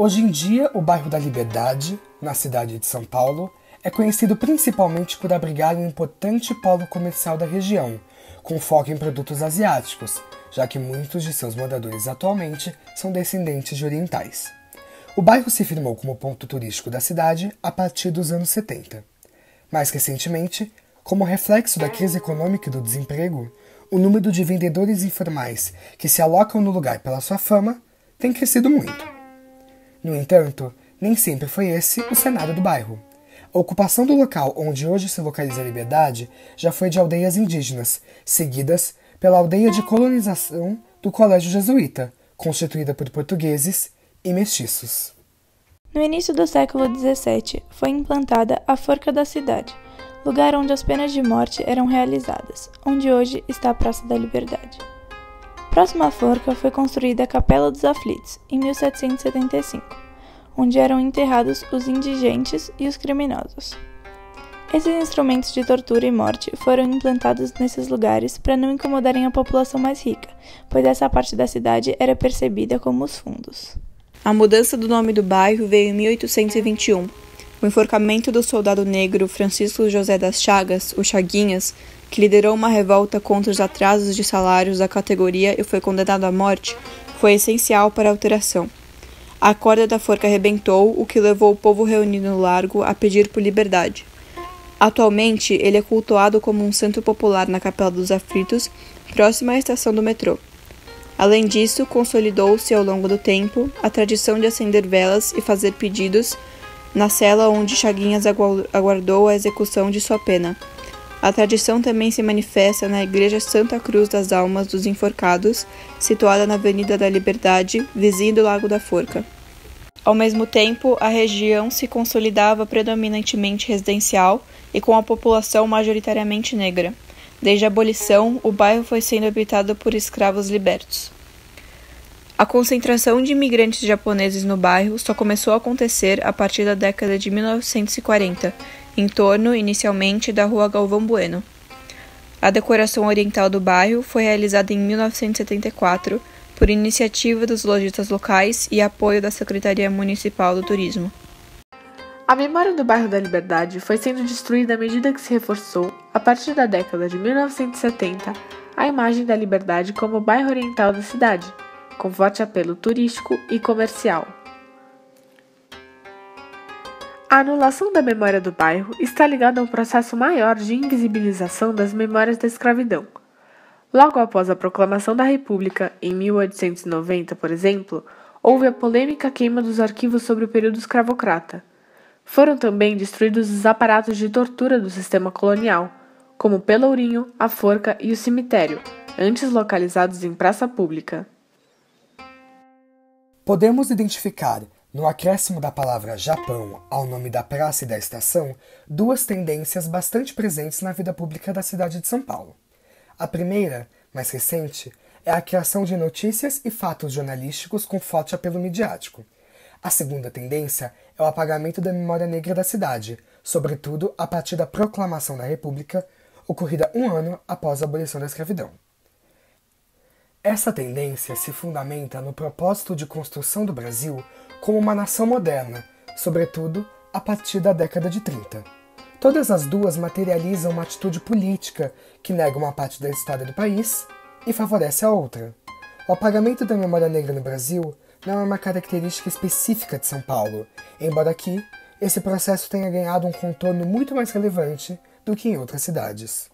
Hoje em dia, o bairro da Liberdade, na cidade de São Paulo, é conhecido principalmente por abrigar um importante polo comercial da região, com foco em produtos asiáticos, já que muitos de seus moradores atualmente são descendentes de orientais. O bairro se firmou como ponto turístico da cidade a partir dos anos 70. Mais recentemente, como reflexo da crise econômica e do desemprego, o número de vendedores informais que se alocam no lugar pela sua fama tem crescido muito. No entanto, nem sempre foi esse o cenário do bairro. A ocupação do local onde hoje se localiza a Liberdade já foi de aldeias indígenas, seguidas pela aldeia de colonização do Colégio Jesuíta, constituída por portugueses e mestiços. No início do século XVII, foi implantada a Forca da Cidade, lugar onde as penas de morte eram realizadas, onde hoje está a Praça da Liberdade. Próximo à forca foi construída a Capela dos Aflitos, em 1775, onde eram enterrados os indigentes e os criminosos. Esses instrumentos de tortura e morte foram implantados nesses lugares para não incomodarem a população mais rica, pois essa parte da cidade era percebida como os fundos. A mudança do nome do bairro veio em 1821. O enforcamento do soldado negro Francisco José das Chagas, o Chaguinhas, que liderou uma revolta contra os atrasos de salários da categoria e foi condenado à morte, foi essencial para a alteração. A corda da forca arrebentou, o que levou o povo reunido no largo a pedir por liberdade. Atualmente, ele é cultuado como um santo popular na Capela dos Aflitos, próxima à estação do metrô. Além disso, consolidou-se ao longo do tempo a tradição de acender velas e fazer pedidos na cela onde Chaguinhas aguardou a execução de sua pena. A tradição também se manifesta na Igreja Santa Cruz das Almas dos Enforcados, situada na Avenida da Liberdade, vizinho do Lago da Forca. Ao mesmo tempo, a região se consolidava predominantemente residencial e com a população majoritariamente negra. Desde a abolição, o bairro foi sendo habitado por escravos libertos. A concentração de imigrantes japoneses no bairro só começou a acontecer a partir da década de 1940, em torno, inicialmente, da Rua Galvão Bueno. A decoração oriental do bairro foi realizada em 1974 por iniciativa dos lojistas locais e apoio da Secretaria Municipal do Turismo. A memória do bairro da Liberdade foi sendo destruída à medida que se reforçou, a partir da década de 1970, a imagem da Liberdade como bairro oriental da cidade, com forte apelo turístico e comercial. A anulação da memória do bairro está ligada a um processo maior de invisibilização das memórias da escravidão. Logo após a proclamação da República, em 1890, por exemplo, houve a polêmica queima dos arquivos sobre o período escravocrata. Foram também destruídos os aparatos de tortura do sistema colonial, como o pelourinho, a forca e o cemitério, antes localizados em praça pública. Podemos identificar, no acréscimo da palavra Japão ao nome da praça e da estação, duas tendências bastante presentes na vida pública da cidade de São Paulo. A primeira, mais recente, é a criação de notícias e fatos jornalísticos com forte apelo midiático. A segunda tendência é o apagamento da memória negra da cidade, sobretudo a partir da proclamação da República, ocorrida um ano após a abolição da escravidão. Essa tendência se fundamenta no propósito de construção do Brasil como uma nação moderna, sobretudo a partir da década de 30. Todas as duas materializam uma atitude política que nega uma parte da história do país e favorece a outra. O apagamento da memória negra no Brasil não é uma característica específica de São Paulo, embora aqui esse processo tenha ganhado um contorno muito mais relevante do que em outras cidades.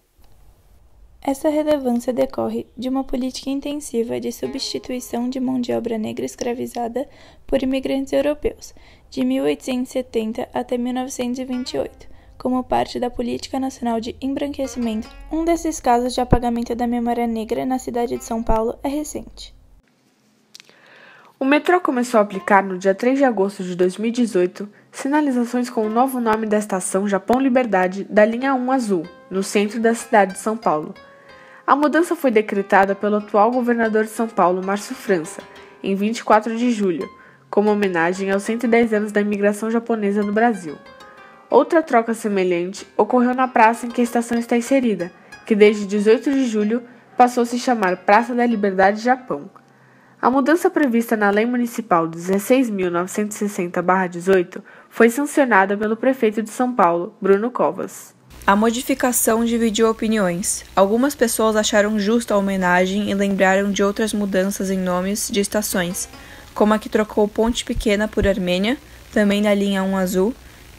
Essa relevância decorre de uma política intensiva de substituição de mão de obra negra escravizada por imigrantes europeus, de 1870 até 1928, como parte da Política Nacional de Embranquecimento. Um desses casos de apagamento da memória negra na cidade de São Paulo é recente. O metrô começou a aplicar no dia 3 de agosto de 2018 sinalizações com o novo nome da estação Japão Liberdade da linha 1 azul, no centro da cidade de São Paulo. A mudança foi decretada pelo atual governador de São Paulo, Márcio França, em 24 de julho, como homenagem aos 110 anos da imigração japonesa no Brasil. Outra troca semelhante ocorreu na praça em que a estação está inserida, que desde 18 de julho passou a se chamar Praça da Liberdade Japão. A mudança prevista na Lei Municipal 16.960/18 foi sancionada pelo prefeito de São Paulo, Bruno Covas. A modificação dividiu opiniões. Algumas pessoas acharam justa a homenagem e lembraram de outras mudanças em nomes de estações, como a que trocou Ponte Pequena por Armênia, também na linha 1 azul,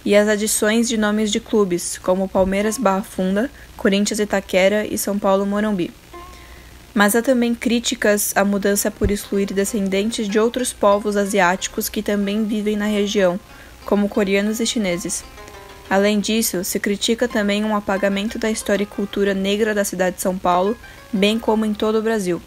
e as adições de nomes de clubes, como Palmeiras Barra Funda, Corinthians Itaquera e São Paulo Morumbi. Mas há também críticas à mudança por excluir descendentes de outros povos asiáticos que também vivem na região, como coreanos e chineses. Além disso, se critica também um apagamento da história e cultura negra da cidade de São Paulo, bem como em todo o Brasil.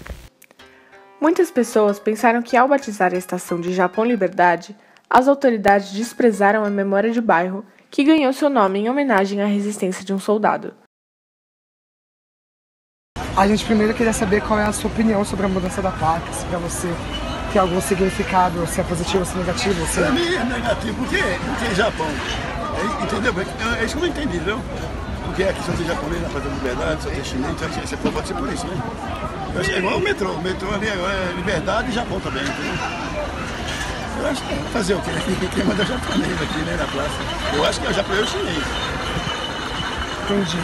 Muitas pessoas pensaram que ao batizar a estação de Japão Liberdade, as autoridades desprezaram a memória de bairro que ganhou seu nome em homenagem à resistência de um soldado. A gente primeiro queria saber qual é a sua opinião sobre a mudança da placa, se pra você tem algum significado, se é positivo ou se é negativo. Se... Pra mim é negativo, porque Japão, entendeu? É isso que eu não entendi, entendeu? Porque aqui só tem japonês na Praça da Liberdade, só tem chinês, então esse povo pode ser por isso, né? Eu acho que é igual o metrô ali agora é Liberdade e Japão também, entendeu? Eu acho que fazer o quê? Quem manda japonês aqui, né, na praça? Eu acho que é o japonês ou o chinês. Entendi.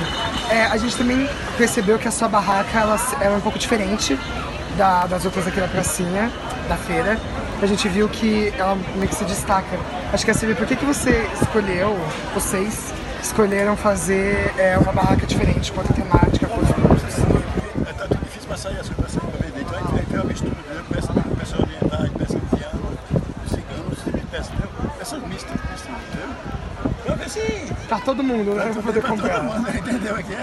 A gente também percebeu que a sua barraca ela é um pouco diferente das outras aqui da pracinha, da feira. A gente viu que ela meio que se destaca. Acho que quer saber por que vocês escolheram fazer uma barraca diferente, com outra temática, com outros produtos. Tá tudo difícil para sair as coisas para vender. Então a gente tem uma mistura, entendeu? Peça orientais, peça indiana, ciganos, peças mistas, entendeu? Pra ver se... Tá todo mundo, né? Pra poder comprar. Todo mundo, entendeu aqui?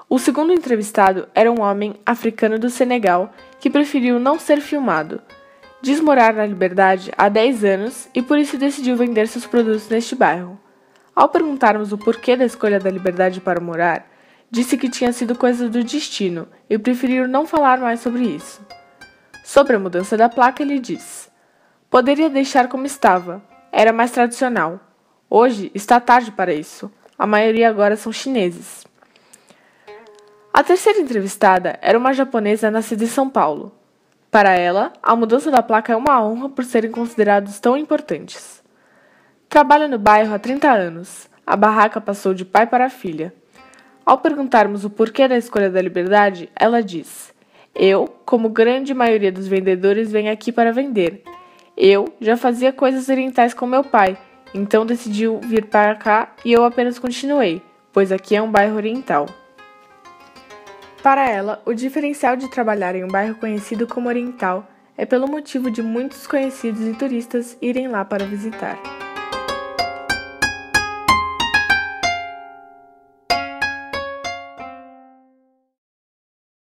O segundo entrevistado era um homem africano do Senegal que preferiu não ser filmado. Diz morar na Liberdade há 10 anos e por isso decidiu vender seus produtos neste bairro. Ao perguntarmos o porquê da escolha da Liberdade para morar, disse que tinha sido coisa do destino e preferiu não falar mais sobre isso. Sobre a mudança da placa, ele diz: "Poderia deixar como estava, era mais tradicional. Hoje está tarde para isso, a maioria agora são chineses." A terceira entrevistada era uma japonesa nascida em São Paulo. Para ela, a mudança da placa é uma honra por serem considerados tão importantes. Trabalha no bairro há 30 anos. A barraca passou de pai para filha. Ao perguntarmos o porquê da escolha da Liberdade, ela diz: "Eu, como grande maioria dos vendedores, venho aqui para vender. Eu já fazia coisas orientais com meu pai, então decidiu vir para cá e eu apenas continuei, pois aqui é um bairro oriental." Para ela, o diferencial de trabalhar em um bairro conhecido como oriental é pelo motivo de muitos conhecidos e turistas irem lá para visitar.